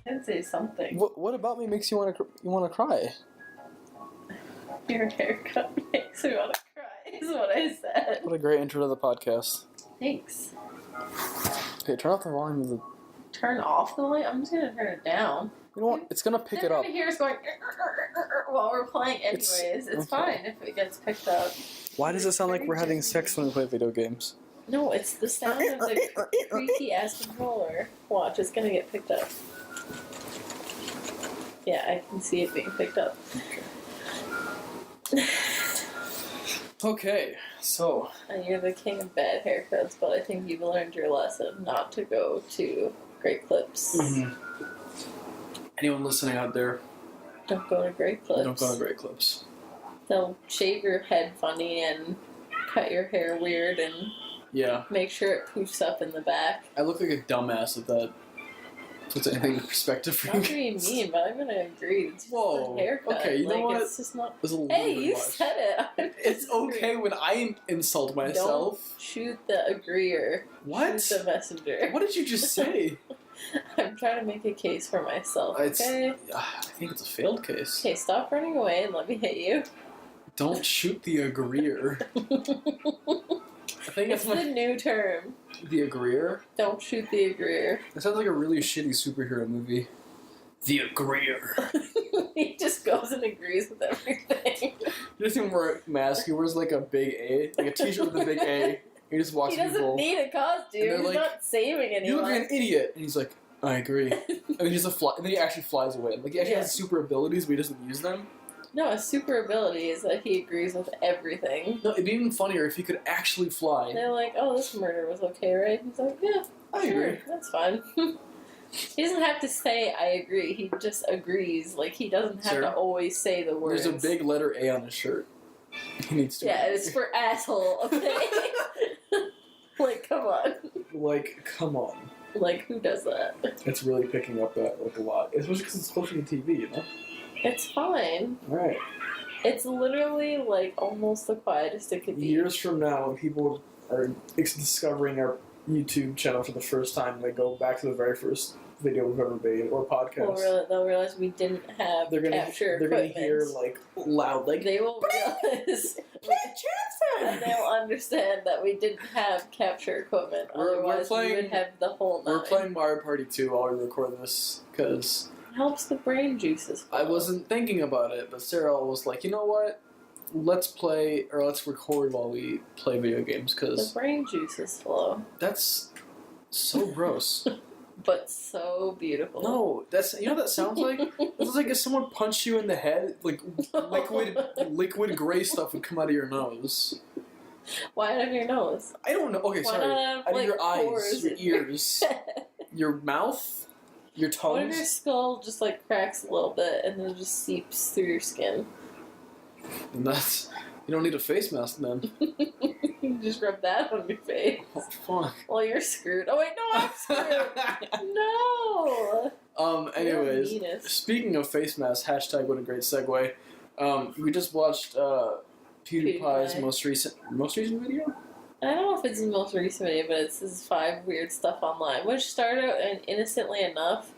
I'd say something. What about me makes you want to cry? Your haircut makes me want to cry, is what I said. What a great intro to the podcast. Thanks. Okay, turn off the volume of the... Turn off the light? I'm just going to turn it down. You know what? It's going to pick it up. They're going to hear us going while we're playing anyways. It's fine if it gets picked up. Why does it sound like we're having sex when we play video games? No, it's the sound of the creaky-ass controller. Watch, it's going to get picked up. Yeah, I can see it being picked up. Okay, so... And you're the king of bad haircuts, but I think you've learned your lesson not to go to Great Clips. Mm-hmm. Anyone listening out there? Don't go to Great Clips. Don't go to Great Clips. They'll shave your head funny and cut your hair weird and make sure it poofs up in the back. I look like a dumbass if that puts anything in perspective for you. Not being mean, but I'm gonna agree. It's just a haircut. Okay, you know what? It's just not... Hey, you said it. It's okay when I insult myself. Don't shoot the agreeer. What? Shoot the messenger. What did you just say? I'm trying to make a case for myself, okay? I think it's a failed case. Okay, stop running away and let me hit you. Don't shoot the agreeer. I think it's the new term. The agreeer? Don't shoot the agreer. That sounds like a really shitty superhero movie. The agreeer. He just goes and agrees with everything. He doesn't even wear a mask. He wears like a big A, like a t-shirt with a big A. He just walks people. He doesn't need a costume. He's like, not saving anyone. You look like an idiot. And he's like, I agree. And then he actually flies away. Like, he actually has super abilities, but he doesn't use them. No, his super ability is that he agrees with everything. No, it'd be even funnier if he could actually fly. They're like, oh, this murder was okay, right? He's like, yeah, I agree. That's fine. He doesn't have to say, I agree. He just agrees. Like, he doesn't have to always say the words. There's a big letter A on his shirt. He needs to. Yeah, it's for asshole, okay? Like, come on. Like, come on. Like, who does that? It's really picking up that, like, a lot. Especially because it's closer to TV, you know? It's fine. Right. It's literally, like, almost the quietest it could be. Years from now, when people are discovering our YouTube channel for the first time, they go back to the very first video we've ever made, or podcast. Well, they'll realize we didn't have capture equipment. They're going to hear, like, loud, like... They will realize... And they'll understand that we didn't have capture equipment. Otherwise, we would have the whole nine. We're playing Mario Party 2 while we record this, because... It helps the brain juices flow. I wasn't thinking about it, but Sarah was like, you know what? Let's record while we play video games, because... The brain juices flow. That's so gross. But so beautiful. No, you know what that sounds like? It sounds like if someone punched you in the head, like liquid gray stuff would come out of your nose. Why out of your nose? I don't know. Okay, sorry. Out of your eyes, your ears, your mouth, your tongue. What if your skull just like cracks a little bit and then just seeps through your skin? And you don't need a face mask then. You just rub that on your face. Oh, fuck. Well, you're screwed. Oh, wait, no, I'm screwed. No. Anyways, speaking of face masks, hashtag what a great segue. We just watched PewDiePie's most recent video? I don't know if it's his most recent video, but it's his 5 weird stuff online, which started out innocently enough.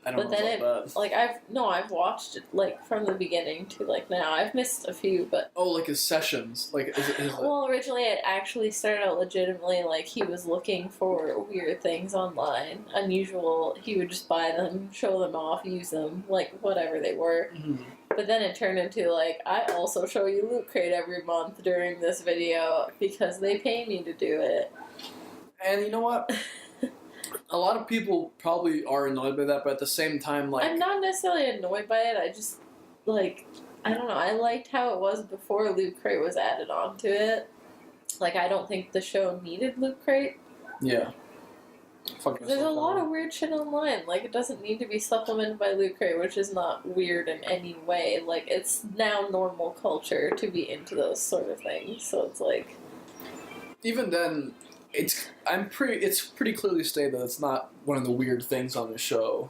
I don't know about that. I've watched it, like, from the beginning to, like, now. I've missed a few, but... Oh, like his sessions? Like, Well, originally it actually started out legitimately, like, he was looking for weird things online. Unusual. He would just buy them, show them off, use them, like, whatever they were. Mm-hmm. But then it turned into, like, I also show you Loot Crate every month during this video because they pay me to do it. And you know what? A lot of people probably are annoyed by that, but at the same time, like... I'm not necessarily annoyed by it, I just, like, I don't know, I liked how it was before Loot Crate was added on to it. Like, I don't think the show needed Loot Crate. Yeah. There's a lot of weird shit online, like, it doesn't need to be supplemented by Loot Crate, which is not weird in any way. Like, it's now normal culture to be into those sort of things, so it's like... Even then... It's pretty clearly stated that it's not one of the weird things on the show.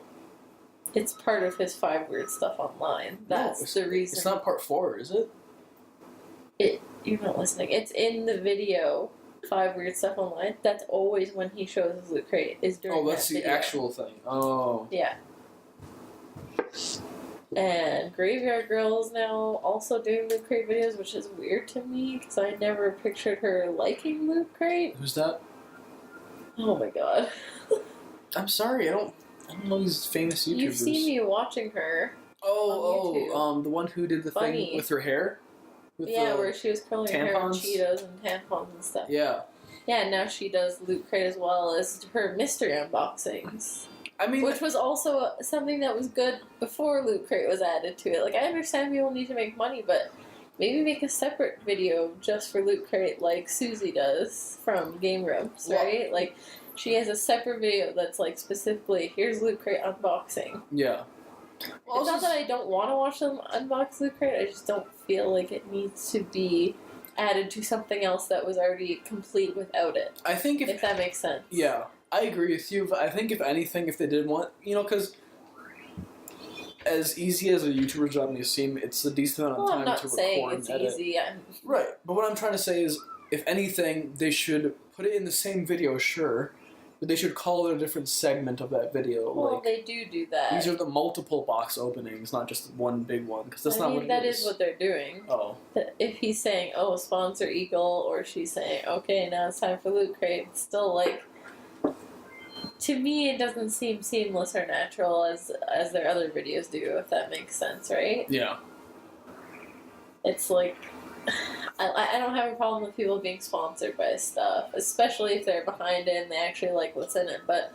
It's part of his 5 weird stuff online. That's the reason. It's not part 4, is it? You're not listening. It's in the video. 5 weird stuff online. That's always when he shows his Loot Crate. Is during. Oh, that's the actual thing. Oh. Yeah. And Graveyard Girl is now also doing Loot Crate videos, which is weird to me because I never pictured her liking Loot Crate. Who's that? Oh my god. I'm sorry, I don't know these famous YouTubers. You've seen me watching her. The one who did the Bunny. thing with her hair? With Where she was curling her hair with tampons? Cheetos and tampons and stuff. Yeah. Yeah, now she does Loot Crate as well as her mystery unboxings. I mean... Which was also something that was good before Loot Crate was added to it. Like, I understand people need to make money, but maybe make a separate video just for Loot Crate like Susie does from Game Grumps, right? Like, she has a separate video that's like specifically, here's Loot Crate unboxing. Yeah. Well, It's not that I don't want to watch them unbox Loot Crate, I just don't feel like it needs to be added to something else that was already complete without it. I think if that makes sense. Yeah, I agree with you, but I think if anything, if they did want, because as easy as a YouTuber's job may seem, it's a decent amount of time to record and edit. I'm not saying it's easy. Right, but what I'm trying to say is, if anything, they should put it in the same video, sure, but they should call it a different segment of that video. Well, like, they do that. These are the multiple box openings, not just one big one, because that's not what it is. That is what they're doing. Oh. If he's saying, oh, sponsor Eagle, or she's saying, okay, now it's time for Loot Crate, it's still like, to me, it doesn't seem seamless or natural as their other videos do, if that makes sense, right? Yeah. It's like, I don't have a problem with people being sponsored by stuff, especially if they're behind it and they actually like what's in it, but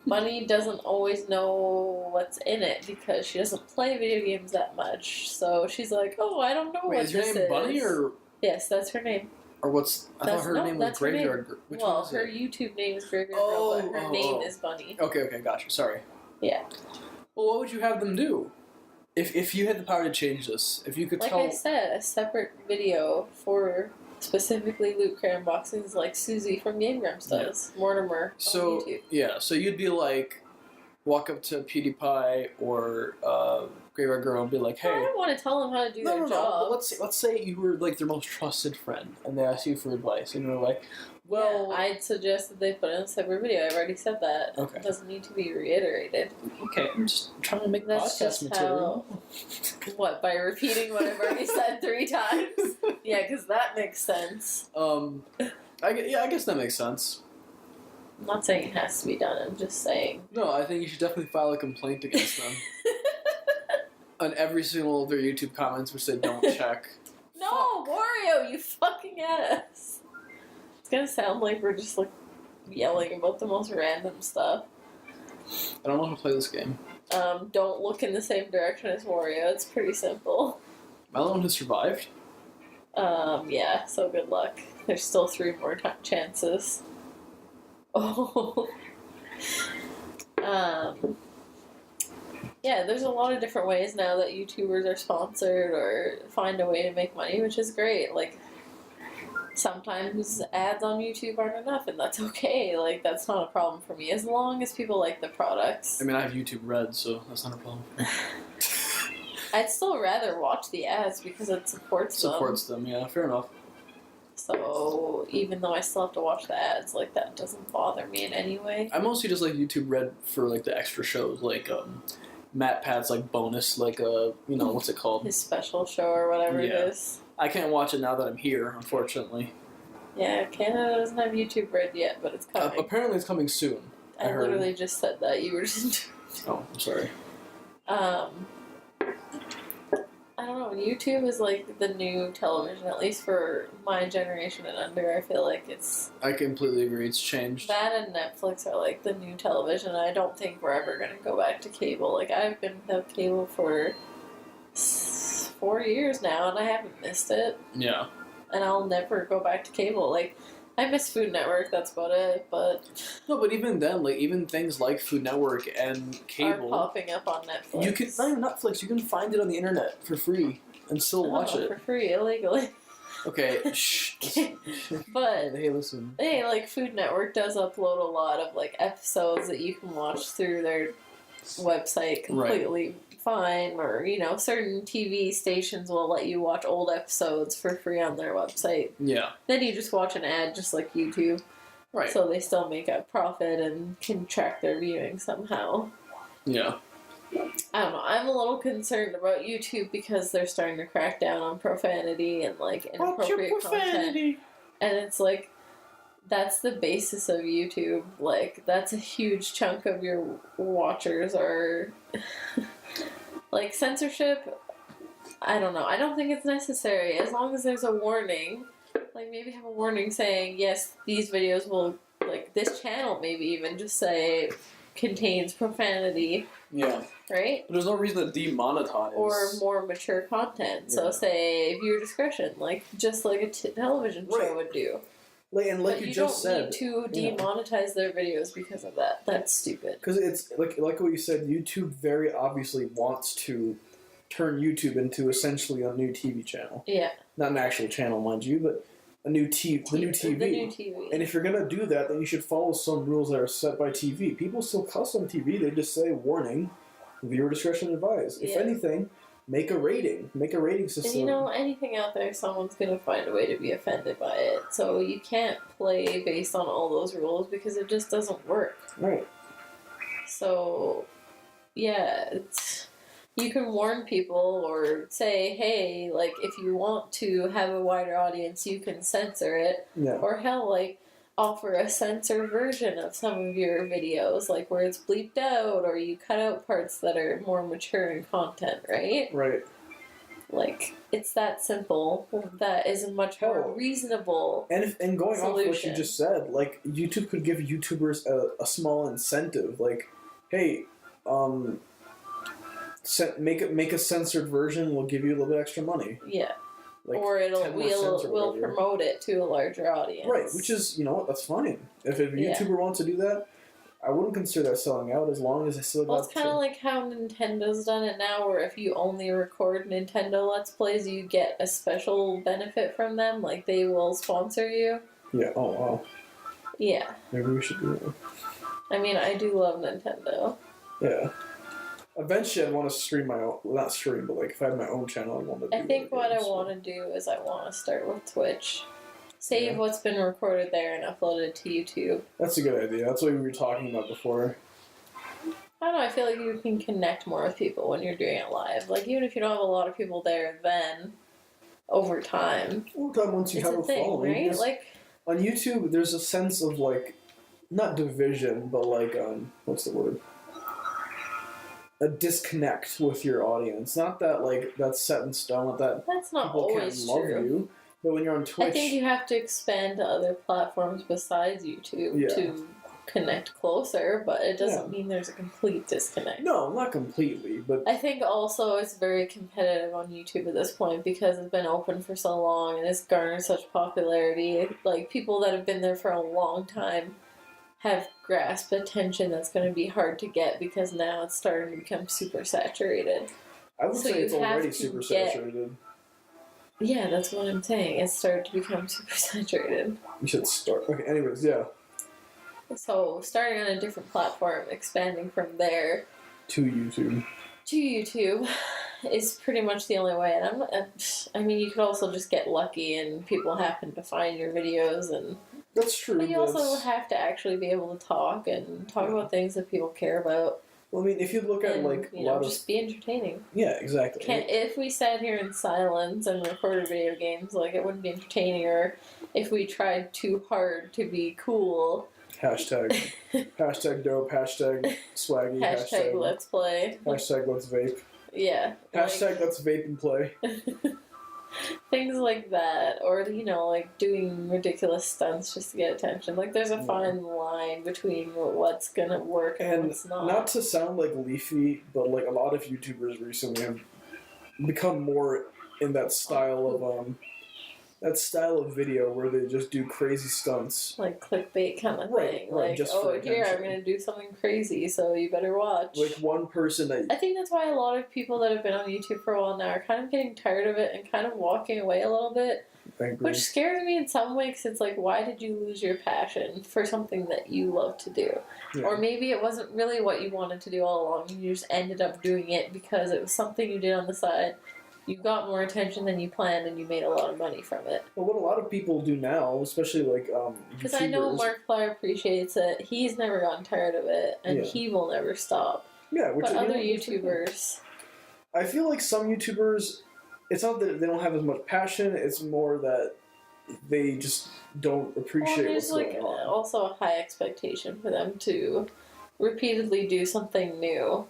Bunny doesn't always know what's in it because she doesn't play video games that much, so she's like, oh, I don't know what this is. Wait, is your name Bunny, or...? Yes, that's her name. Or what's... I thought her name was Graveyard Girl. Which one is her it? YouTube name is Graveyard Girl, but her name is Bunny. Okay, gotcha, sorry. Yeah. Well, what would you have them do? If you had the power to change this, if you could tell... Like I said, a separate video for specifically Loot Crate unboxings like Susie from Game Grumps does. Yeah. Mortimer on YouTube. Yeah, so you'd be like, walk up to PewDiePie or Graveyard Girl and be like, hey... I don't want to tell them how to do their job. But let's say you were like their most trusted friend and they asked you for advice and you were like, well... Yeah, I'd suggest that they put in a separate video. I've already said that. Okay. It doesn't need to be reiterated. Okay, I'm just trying to make podcast material. What, by repeating what I've already said 3 times? Yeah, because that makes sense. I guess that makes sense. I'm not saying it has to be done, I'm just saying. No, I think you should definitely file a complaint against them. On every single of their YouTube comments which they don't check. No, Wario, you fucking ass. It's gonna sound like we're just like yelling about the most random stuff. I don't know how to play this game. Don't look in the same direction as Wario. It's pretty simple. Am I the one who survived? Yeah, so good luck. There's still 3 more chances. Oh. Yeah, there's a lot of different ways now that YouTubers are sponsored or find a way to make money, which is great. Like, sometimes ads on YouTube aren't enough, and that's okay. Like, that's not a problem for me, as long as people like the products. I mean, I have YouTube Red, so that's not a problem for me. I'd still rather watch the ads because it supports them. Supports them, yeah, fair enough. So, even though I still have to watch the ads, like, that doesn't bother me in any way. I mostly just like YouTube Red for, like, the extra shows, like, Matt Pat's, like, bonus, like, what's it called? His special show or whatever it is. I can't watch it now that I'm here, unfortunately. Yeah, Canada doesn't have YouTube Red yet, but it's coming. Apparently it's coming soon. I literally just said that. You were just... Oh, I'm sorry. I don't know. YouTube is like the new television, at least for my generation and under. I feel like it's... I completely agree. It's changed. That and Netflix are like the new television. I don't think we're ever going to go back to cable. Like, I've been without cable for 4 years now, and I haven't missed it. Yeah. And I'll never go back to cable. Like, I miss Food Network, that's about it, but... No, but even then, like, even things like Food Network and cable... are popping up on Netflix. You can... Not even Netflix, you can find it on the internet for free and still watch it. For free, illegally. Okay, shh. But... Hey, listen. Hey, like, Food Network does upload a lot of, like, episodes that you can watch through their website completely fine, or, certain TV stations will let you watch old episodes for free on their website. Yeah. Then you just watch an ad just like YouTube. Right. So they still make a profit and can track their viewing somehow. Yeah. I don't know. I'm a little concerned about YouTube because they're starting to crack down on profanity and like inappropriate content. And it's like that's the basis of YouTube. Like that's a huge chunk of your watchers are like censorship. I don't know. I don't think it's necessary as long as there's a warning. Like maybe have a warning saying yes, these videos will like this channel maybe even just say contains profanity. Yeah. Right? But there's no reason to demonetize. Or more mature content. Yeah. So say viewer discretion, like just like a television show would do. Like, and like you just said, you don't need to demonetize their videos because of that. That's stupid. Because it's like what you said. YouTube very obviously wants to turn YouTube into essentially a new TV channel. Yeah. Not an actual channel, mind you, but the new TV. The new TV. And if you're gonna do that, then you should follow some rules that are set by TV. People still cuss on TV. They just say warning, viewer discretion advised. If anything, make a rating. Make a rating system. And anything out there, someone's going to find a way to be offended by it. So you can't play based on all those rules because it just doesn't work. Right. So, yeah, you can warn people or say, hey, like, if you want to have a wider audience, you can censor it. Yeah. Or hell, like, offer a censored version of some of your videos, like where it's bleeped out or you cut out parts that are more mature in content, right? Right. Like, it's that simple. That is a much more reasonable and going solution. off what you just said, like, YouTube could give YouTubers a small incentive, like, hey, make a censored version, we'll give you a little bit extra money. Yeah. Like or we'll promote it to a larger audience. Right, which is, that's fine. If a YouTuber wants to do that, I wouldn't consider that selling out as long as I still got... Well, it's kind of like how Nintendo's done it now, where if you only record Nintendo Let's Plays, you get a special benefit from them, like they will sponsor you. Yeah, oh wow. Yeah. Maybe we should do that. I mean, I do love Nintendo. Yeah. Eventually, I'd want to stream my own... Well, not stream, but like if I had my own channel, I'd want to do I think what I want to do is I want to start with Twitch. Save what's been recorded there and upload it to YouTube. That's a good idea. That's what we were talking about before. I don't know, I feel like you can connect more with people when you're doing it live. Like, even if you don't have a lot of people there, then, over time... Once you have a following. Right? Like, on YouTube, there's a sense of, like, not division, but, like, what's the word? A disconnect with your audience. Not that, like, that's set in stone, that that's not people always can't love true. You. But when you're on Twitch... I think you have to expand to other platforms besides YouTube to connect closer, but it doesn't mean there's a complete disconnect. No, not completely, but... I think also it's very competitive on YouTube at this point because it's been open for so long and it's garnered such popularity. Like, people that have been there for a long time have grasped attention that's going to be hard to get because now it's starting to become super saturated. I would say it's already super saturated. Yeah, that's what I'm saying. It's started to become super saturated. You should start. Okay, anyways, yeah. So, starting on a different platform, expanding from there to YouTube is pretty much the only way. And I mean, you could also just get lucky and people happen to find your videos and... That's true. But you also have to actually be able to talk about things that people care about. Well, I mean, if you look at, like, a lot just be entertaining. Yeah, exactly. If we sat here in silence and recorded video games, like, it wouldn't be entertaining, or if we tried too hard to be cool. Hashtag dope, hashtag swaggy, hashtag let's play. Hashtag let's vape. Yeah. Hashtag let's vape and play. Things like that, or, like, doing ridiculous stunts just to get attention. Like, there's a fine line between what's gonna work and what's not. Not to sound like leafy, but, like, a lot of YouTubers recently have become more in that style of video where they just do crazy stunts. Like clickbait kind of thing. Right, like, just here, I'm going to do something crazy, so you better watch. Like one person I think that's why a lot of people that have been on YouTube for a while now are kind of getting tired of it and kind of walking away a little bit. Which scares me in some ways, 'cause it's like, why did you lose your passion for something that you love to do? Yeah. Or maybe it wasn't really what you wanted to do all along, and you just ended up doing it because it was something you did on the side. You got more attention than you planned, and you made a lot of money from it. Well, what a lot of people do now, especially like because I know Markiplier appreciates it. He's never gotten tired of it, and he will never stop. Yeah, which but other which is good. YouTubers. I feel like some YouTubers, it's not that they don't have as much passion, it's more that they just don't appreciate Well, what's there's like going on. also a high expectation for them to repeatedly do something new.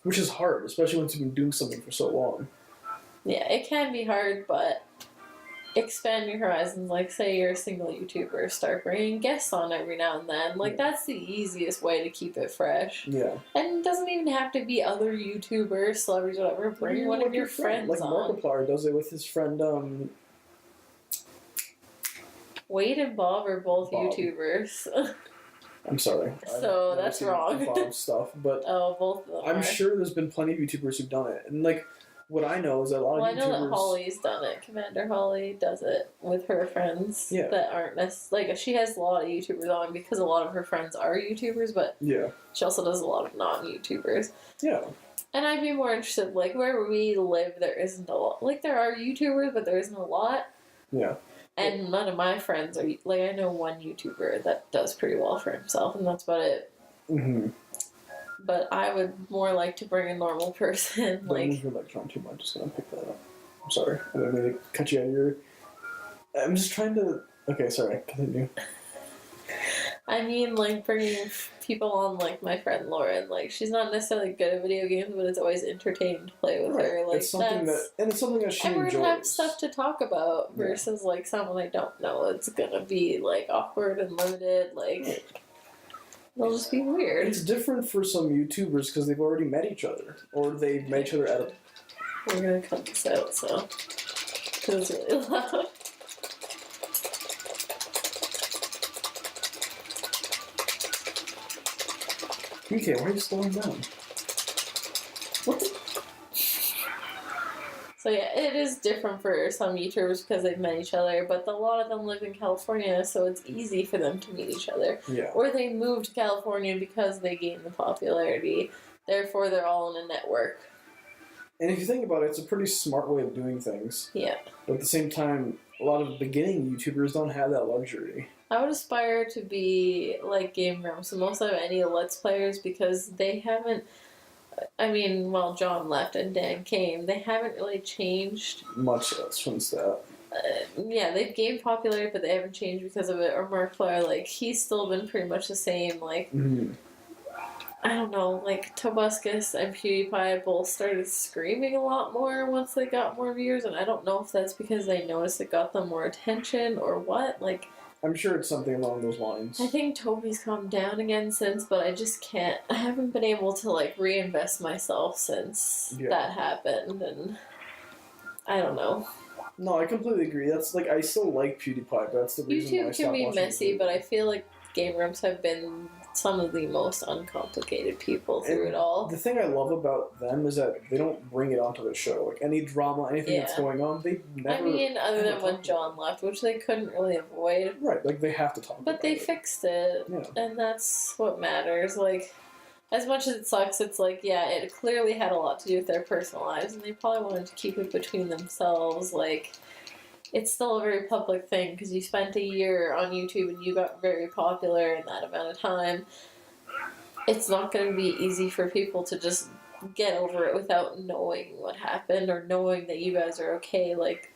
Which is hard, especially once you've been doing something for so long. Yeah, it can be hard, but expand your horizons. Like, say you're a single YouTuber, start bringing guests on every now and then. Like, that's the easiest way to keep it fresh. Yeah. And it doesn't even have to be other YouTubers, celebrities, whatever. Bring one of your friends like on. Markiplier does it with his friend, Wade and Bob are both Bob. YouTubers. I'm sorry. So that's wrong. Bob stuff, but Oh, both of them I'm are. sure there's been plenty of YouTubers who've done it. And, like, what I know is that a lot of YouTubers... I know that Holly's done it. Commander Holly does it with her friends that aren't necessarily... Like, she has a lot of YouTubers on because a lot of her friends are YouTubers, but she also does a lot of non-YouTubers. Yeah. And I'd be more interested, like, where we live, there isn't a lot. Like, there are YouTubers, but there isn't a lot. Yeah. And none of my friends are... Like, I know one YouTuber that does pretty well for himself, and that's about it. Mm-hmm. But I would more like to bring a normal person. Don't move your electron too much. I'm just going to pick that up. I'm sorry. I didn't mean to cut you out of your... I'm just trying to... Okay, sorry. Continue. I mean, like, bringing people on, like, my friend Lauren. Like, she's not necessarily good at video games, but it's always entertaining to play with her. Like, it's something it's something that she and we're enjoys. gonna have stuff to talk about versus, like, someone I don't know. It's gonna be, like, awkward and limited. Like, it'll just be weird. It's different for some YouTubers because they've already met each other. Or they've met each other at a... We're gonna cut this out, so... Because it's really loud. Okay, why are you slowing down? What the... So yeah, it is different for some YouTubers because they've met each other, but a lot of them live in California, so it's easy for them to meet each other. Yeah. Or they moved to California because they gained the popularity, therefore they're all in a network. And if you think about it, it's a pretty smart way of doing things. Yeah. But at the same time, a lot of beginning YouTubers don't have that luxury. I would aspire to be like Game Grumps, and most of any Let's Players, because they haven't... I mean, well, John left and Dan came. They haven't really changed much since that. Yeah, they've gained popularity, but they haven't changed because of it. Or Markiplier, like, he's still been pretty much the same. Like, I don't know, like, Tobuscus and PewDiePie both started screaming a lot more once they got more viewers, and I don't know if that's because they noticed it got them more attention or what. Like, I'm sure it's something along those lines. I think Toby's calmed down again since, but I just can't. I haven't been able to, like, reinvest myself since that happened, and I don't know. No, I completely agree. That's like, I still like PewDiePie, but that's the reason why I YouTube stopped can be watching messy, YouTube. but I feel like Game Grumps have been some of the most uncomplicated people through it all. The thing I love about them is that they don't bring it onto the show. Like, any drama, anything that's going on, they never... I mean, other than when John left, which they couldn't really avoid. Right, like, they have to talk But about they it. fixed it, and that's what matters. Like, as much as it sucks, it's like, yeah, it clearly had a lot to do with their personal lives, and they probably wanted to keep it between themselves. Like, it's still a very public thing, because you spent a year on YouTube and you got very popular in that amount of time. It's not going to be easy for people to just get over it without knowing what happened or knowing that you guys are okay. Like,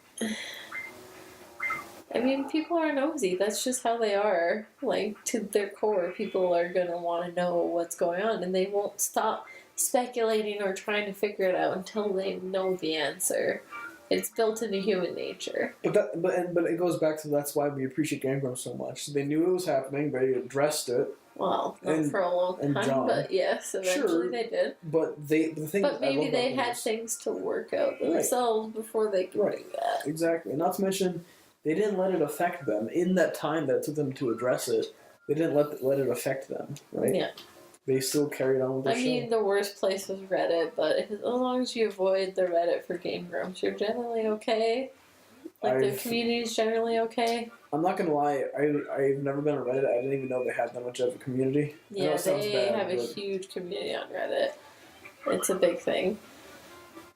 I mean, people are nosy. That's just how they are. Like, to their core, people are going to want to know what's going on, and they won't stop speculating or trying to figure it out until they know the answer. It's built into human nature. But it goes back to, that's why we appreciate Game Grumps so much. They knew it was happening, they addressed it. Well, not for a long time, but yes, eventually they did. But maybe they had things to work out themselves before they could do that. Exactly. And not to mention, they didn't let it affect them. In that time that it took them to address it, they didn't let it affect them, right? Yeah. They still carried on with their show. I mean, the worst place was Reddit, but as long as you avoid the Reddit for Game Grumps, you're generally okay. Like, the community's generally okay. I'm not gonna lie, I've never been on Reddit. I didn't even know they had that much of a community. Yeah, they have a huge community on Reddit. It's a big thing.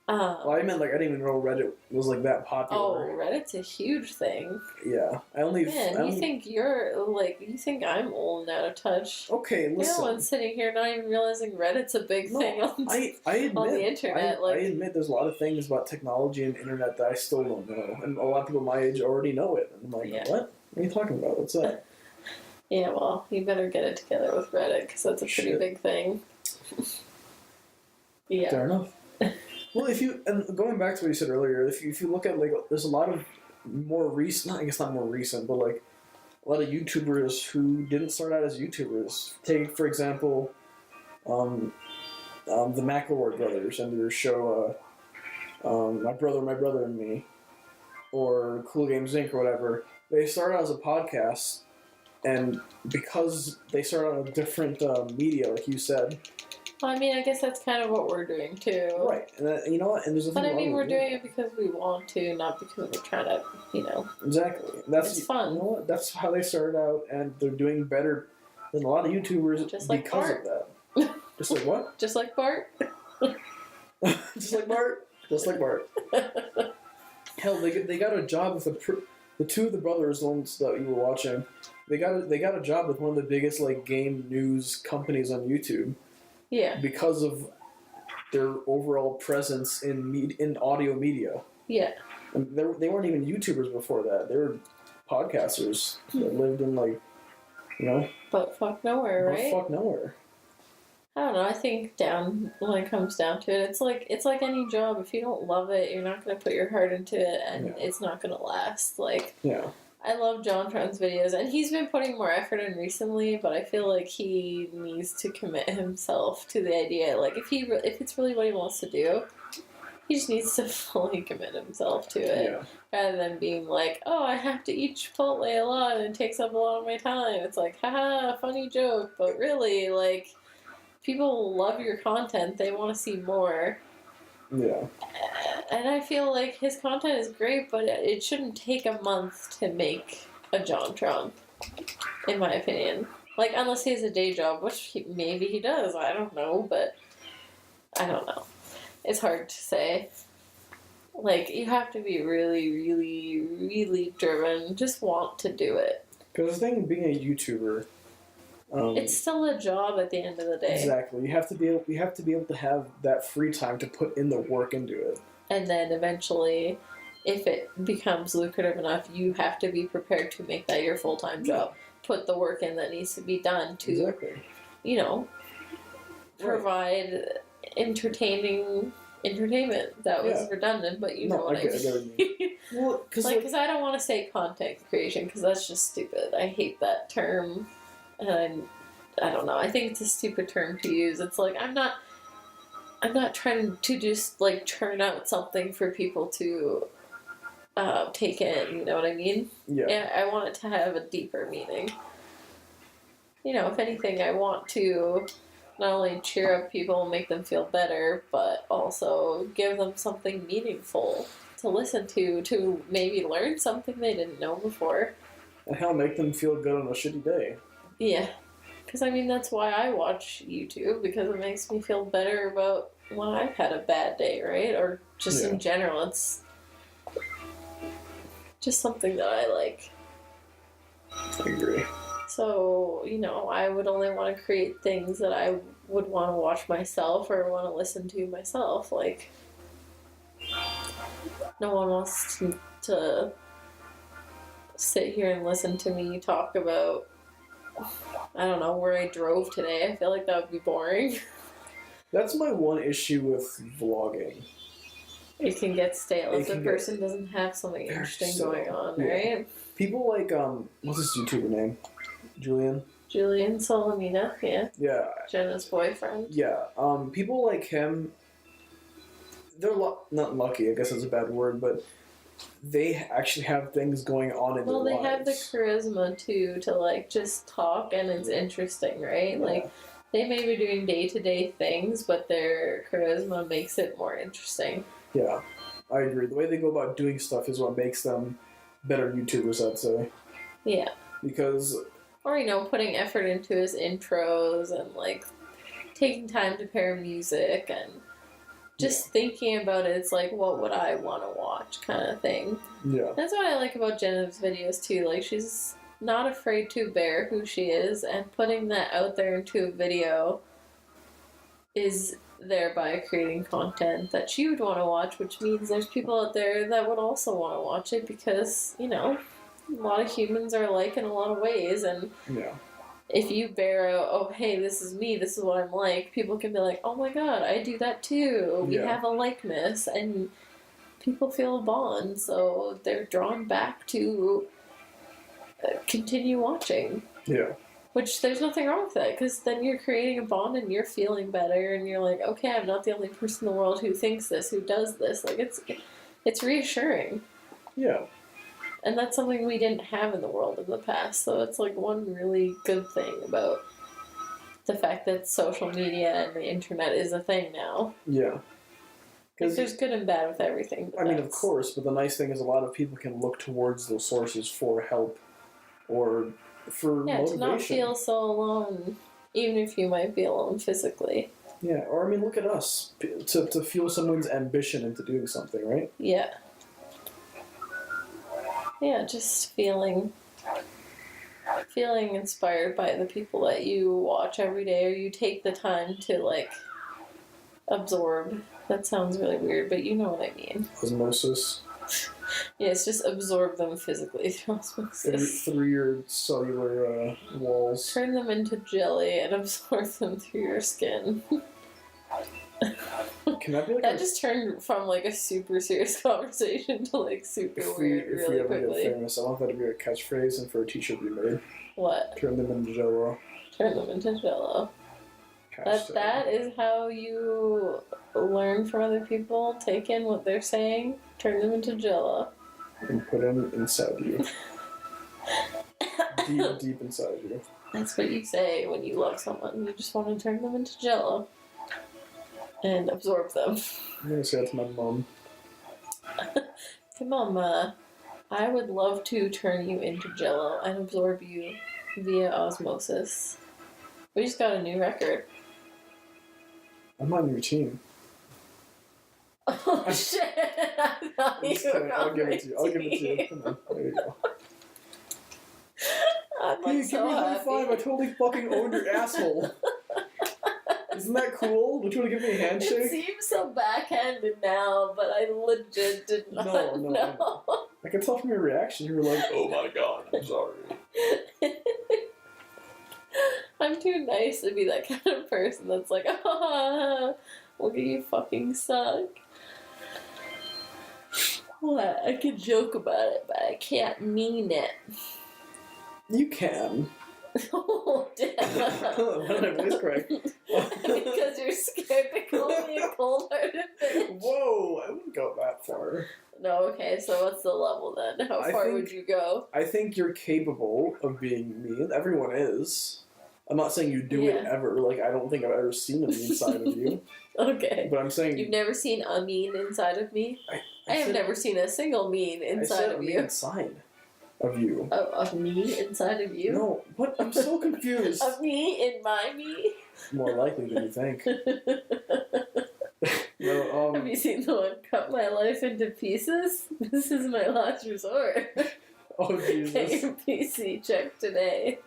Well, I meant like I didn't even know Reddit was like that Oh, popular. Reddit's a huge thing. Yeah, Man, you think you think I'm old and out of touch. Okay, You're the listen. one sitting here not even realizing Reddit's a big thing on, I admit, on the internet. I admit there's a lot of things about technology and internet that I still don't know, and a lot of people my age already know it. And I'm like, Yeah. what? What are you talking about? What's that? Yeah, well, you better get it together with Reddit because that's a pretty Shit. big thing. Yeah. Fair enough. Well, going back to what you said earlier, if you look at like, there's a lot of more recent, I guess not more recent, but like a lot of YouTubers who didn't start out as YouTubers. Take for example, the McElroy brothers and their show, My Brother and Me, or Cool Games Inc. or whatever. They started out as a podcast, and because they started on a different media, like you said. Well, I mean, I guess that's kind of what we're doing too. Right, and you know what? And there's a But thing I mean, wrong we're with doing it because we want to, not because we're trying to, Exactly. It's fun. You know what? That's how they started out, and they're doing better than a lot of YouTubers Just like because Bart. of that. Just like what? Just like Bart. Just like Bart. Just like Bart. Hell, they got a job with the two of the brothers, the ones that you were watching. They got a job with one of the biggest like game news companies on YouTube. Yeah. Because of their overall presence in audio media. Yeah. And they weren't even YouTubers before that. They were podcasters that lived in like, But fuck nowhere, right? fuck nowhere. I don't know. I think when it comes down to it, it's like any job. If you don't love it, you're not going to put your heart into it, and it's not going to last. Like, yeah. I love JonTron's videos, and he's been putting more effort in recently. But I feel like he needs to commit himself to the idea. Like, if it's really what he wants to do, he just needs to fully commit himself to it, rather than being like, "Oh, I have to eat Chipotle a lot, and it takes up a lot of my time." It's like, haha, funny joke, but really, like, people love your content. They want to see more. Yeah. And I feel like his content is great, but it shouldn't take a month to make a JonTron, in my opinion. Like, unless he has a day job, which maybe he does. I don't know, but I don't know. It's hard to say. Like, you have to be really, really, really driven. Just want to do it. Because the thing being a YouTuber, it's still a job at the end of the day. Exactly. You have to be able to have that free time to put in the work into it. And then eventually, if it becomes lucrative enough, you have to be prepared to make that your full-time job. Put the work in that needs to be done to, provide entertainment. That was redundant, but you know what I mean. Well, because I don't want to say content creation because that's just stupid. I hate that term, and I don't know. I think it's a stupid term to use. It's like I'm not trying to just like churn out something for people to take in. You know what I mean? Yeah. I want it to have a deeper meaning. If anything, I want to not only cheer up people and make them feel better, but also give them something meaningful to listen to maybe learn something they didn't know before. And hell, make them feel good on a shitty day. Yeah. Because, I mean, that's why I watch YouTube, because it makes me feel better about when I've had a bad day, right? Or just in general, it's just something that I like. I agree. So, I would only want to create things that I would want to watch myself or want to listen to myself. Like, no one wants to sit here and listen to me talk about, I don't know, where I drove today. I feel like that would be boring. That's my one issue with vlogging. It can get stale if the person doesn't have something interesting going on, right? People like, what's his YouTuber name? Julian Solomina, yeah. Yeah. Jenna's boyfriend. Yeah. People like him, they're not lucky, I guess that's a bad word, but they actually have things going on in their lives. Well, they have the charisma, too, to, like, just talk, and it's interesting, right? Yeah. Like, they may be doing day-to-day things, but their charisma makes it more interesting. Yeah, I agree. The way they go about doing stuff is what makes them better YouTubers, I'd say. Yeah. Because... Or, putting effort into his intros and, like, taking time to pair music and just thinking about it, it's like, what would I want to watch kind of thing. Yeah. That's what I like about Jenna's videos too. Like, she's not afraid to bear who she is, and putting that out there into a video is thereby creating content that she would want to watch, which means there's people out there that would also want to watch it because, you know, a lot of humans are alike in a lot of ways, and Yeah. if you bear out, oh, hey, this is me, this is what I'm like, people can be like, oh my god, I do that too. We have a likeness, and people feel a bond, so they're drawn back to continue watching. Yeah. Which, there's nothing wrong with that, because then you're creating a bond and you're feeling better, and you're like, okay, I'm not the only person in the world who thinks this, who does this. Like, it's reassuring. Yeah. And that's something we didn't have in the world in the past, so it's like one really good thing about the fact that social media and the internet is a thing now. Yeah. Because there's good and bad with everything. I mean, of course, but the nice thing is a lot of people can look towards those sources for help or for motivation. To not feel so alone, even if you might be alone physically. Yeah, or I mean, look at us. To fuel someone's ambition into doing something, right? Yeah. Yeah, just feeling inspired by the people that you watch every day, or you take the time to, like, absorb. That sounds really weird, but you know what I mean. Osmosis. Yes, just absorb them physically through osmosis. Through your cellular walls. Turn them into jelly and absorb them through your skin. Can that be like that just turned from like a super serious conversation to like super weird really if we ever quickly. get famous, I want that to be a catchphrase and for a t-shirt to be made. What? Turn them into jello. Turn them into jello. That is how you learn from other people, take in what they're saying, turn them into jello. And put them inside you. deep inside you. That's what you say when you love someone. You just want to turn them into jello. And absorb them. I'm gonna say that to my mom. Hey Mama, I would love to turn you into jello and absorb you via osmosis. We just got a new record. I'm on your team. Oh shit! I thought you were I'll on give my it to you. I'll give it to you. team. Come on. There you go. I'm like Hey, so give me a high happy. five. I totally fucking owned your asshole. Isn't that cool? Don't you want to give me a It handshake? seems so backhanded now, but I legit did not know. I can tell from your reaction. You were like, oh my god, I'm sorry. I'm too nice to be that kind of person that's like, ah, look at you fucking suck. What? I can joke about it, but I can't mean it. You can. Oh, damn. Why did my voice crack? Because you're scared to call me a cold-hearted bitch. Whoa, I wouldn't go that far. No, okay, so what's the level then? How far would you go? I think you're capable of being mean. Everyone is. I'm not saying you do it ever. Like, I don't think I've ever seen a mean side of you. Okay. But I'm saying... You've never seen a mean inside of me? I have never seen a single mean inside of you. Inside of you. Of me inside of you? No, what? I'm so confused. Of me in my me? More likely than you think. No, Have you seen the one, cut my life into pieces? This is my last resort. Oh, Jesus. Get your PC checked today.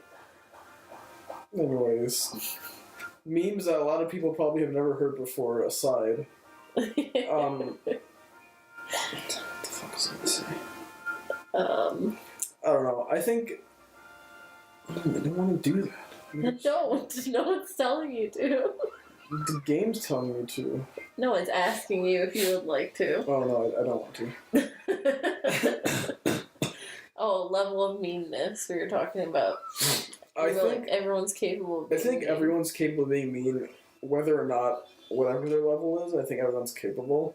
Anyways. Memes that a lot of people probably have never heard before aside. What the fuck is that to say? I don't know. I think... I don't want to do that. Don't. No one's telling you to. The game's telling me to. No one's asking you if you would like to. Oh, no, I don't want to. Oh, level of meanness we were talking about. I think everyone's capable of being mean. everyone's capable of being mean, whether or not, whatever their level is, I think everyone's capable.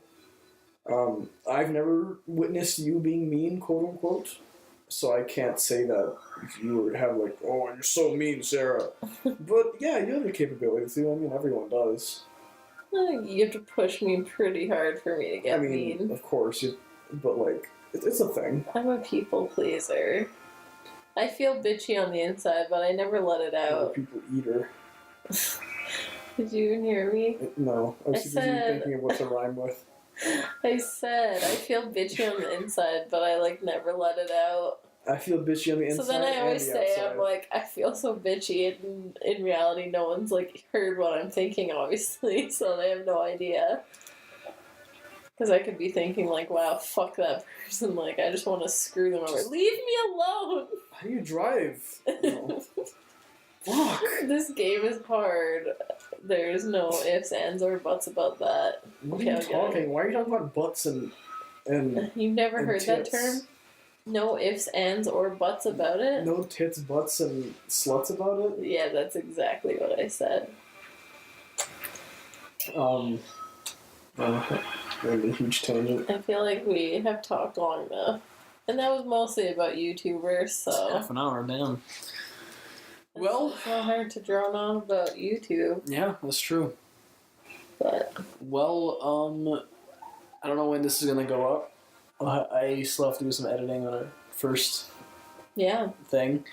I've never witnessed you being mean, quote unquote, so I can't say that you would have like, oh, you're so mean, Sarah. But yeah, you have the capability to. I mean, everyone does. You have to push me pretty hard for me to get mean. Of course, but like, it's a thing. I'm a people pleaser. I feel bitchy on the inside, but I never let it out. I'm a people eater. Did you even hear me? No, I was I busy said- thinking of what to rhyme with. I said I feel bitchy on the inside, but I like never let it out. I feel bitchy on the inside. So then I always and the say, outside. I'm like, I feel so bitchy, and in reality, no one's like heard what I'm thinking, obviously, so they have no idea. Because I could be thinking, like, wow, fuck that person, like, I just want to screw them over. Leave me alone! How do you drive? No. Fuck. This game is hard. There's no ifs, ands, or buts about that. What Okay, are I'll you get it. talking? Why are you talking about butts and You've never and heard tits? that term? No ifs, ands, or buts about it? No tits, butts, and sluts about it? Yeah, that's exactly what I said. Maybe a huge tangent. I feel like we have talked long enough. And that was mostly about YouTubers, so... Half an hour, damn. Well- It's not hard to drone on about YouTube, Yeah, that's true. but... Well, I don't know when this is gonna go up. I still have to do some editing on our first Yeah. thing.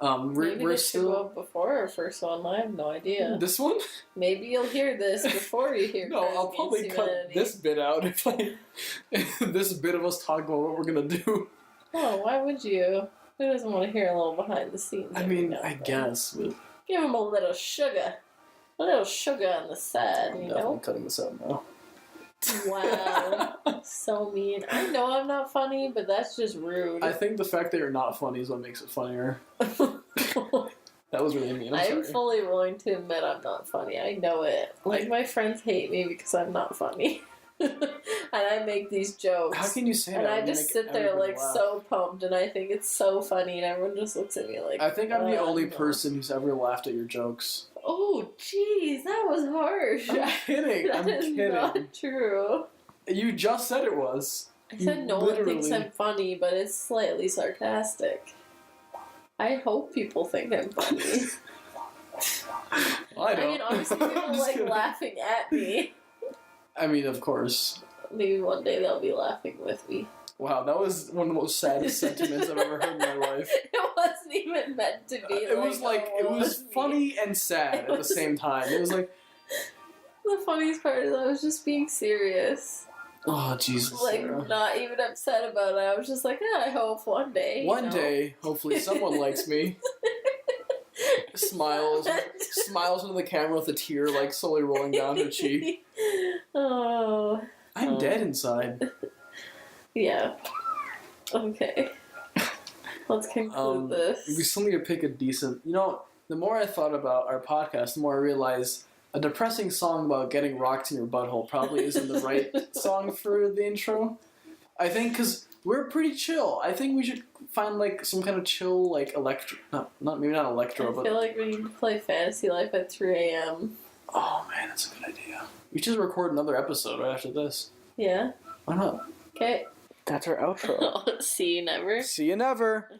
Maybe We're this should go still up before our first one, I have no idea. this one. Maybe you'll hear this before you hear No, I'll Crazy probably cut Humanity. this bit out if I this bit of us talk about what we're gonna do. Oh, why would you? Who doesn't want to hear a little behind the scenes? I every mean, now and I then? guess, but Give him a little sugar. A little sugar on the side, I'm you definitely know? cutting this out now. Wow. So mean. I know I'm not funny, but that's just rude. I think the fact that you're not funny is what makes it funnier. That was really mean. I'm I'm sorry. fully willing to admit I'm not funny. I know it. Like, my friends hate me because I'm not funny. And I make these jokes. How can you say and that? I when you just make sit there, everybody like, laugh? so pumped, and I think it's so funny, and everyone just looks at me like... I think I'm the only no. person who's ever laughed at your jokes. Oh, jeez, that was harsh. I'm kidding. That I'm is kidding. not true. You just said it was. I said You no one thinks literally- I'm funny, but it's slightly sarcastic. I hope people think I'm funny. I don't. I mean, obviously I'm people just like kidding. laughing at me. I mean, of course. Maybe one day they'll be laughing with me. Wow, that was one of the most saddest sentiments I've ever heard in my life. It wasn't even meant to be. It was like oh, it was me. funny and sad at the was- same time. It was like, The funniest part is I was just being serious. oh Jesus, Like, Sarah. not even upset about it. I was just like, I hope one day. you One know. day, hopefully, someone likes me. Smiles into the camera with a tear like slowly rolling down her cheek. Oh. I'm dead inside. Yeah. Okay. Let's conclude this. We still need to pick a decent. You know, the more I thought about our podcast, the more I realized a depressing song about getting rocked in your butthole probably isn't the right song for the intro. I think because we're pretty chill. I think we should find like some kind of chill, like electro. Not maybe not electro, I but feel like we need to play Fantasy Life at 3 a.m. oh man, that's a good idea. We should record another episode right after this. Yeah? Why not? Okay. That's our outro. See you never. See you never.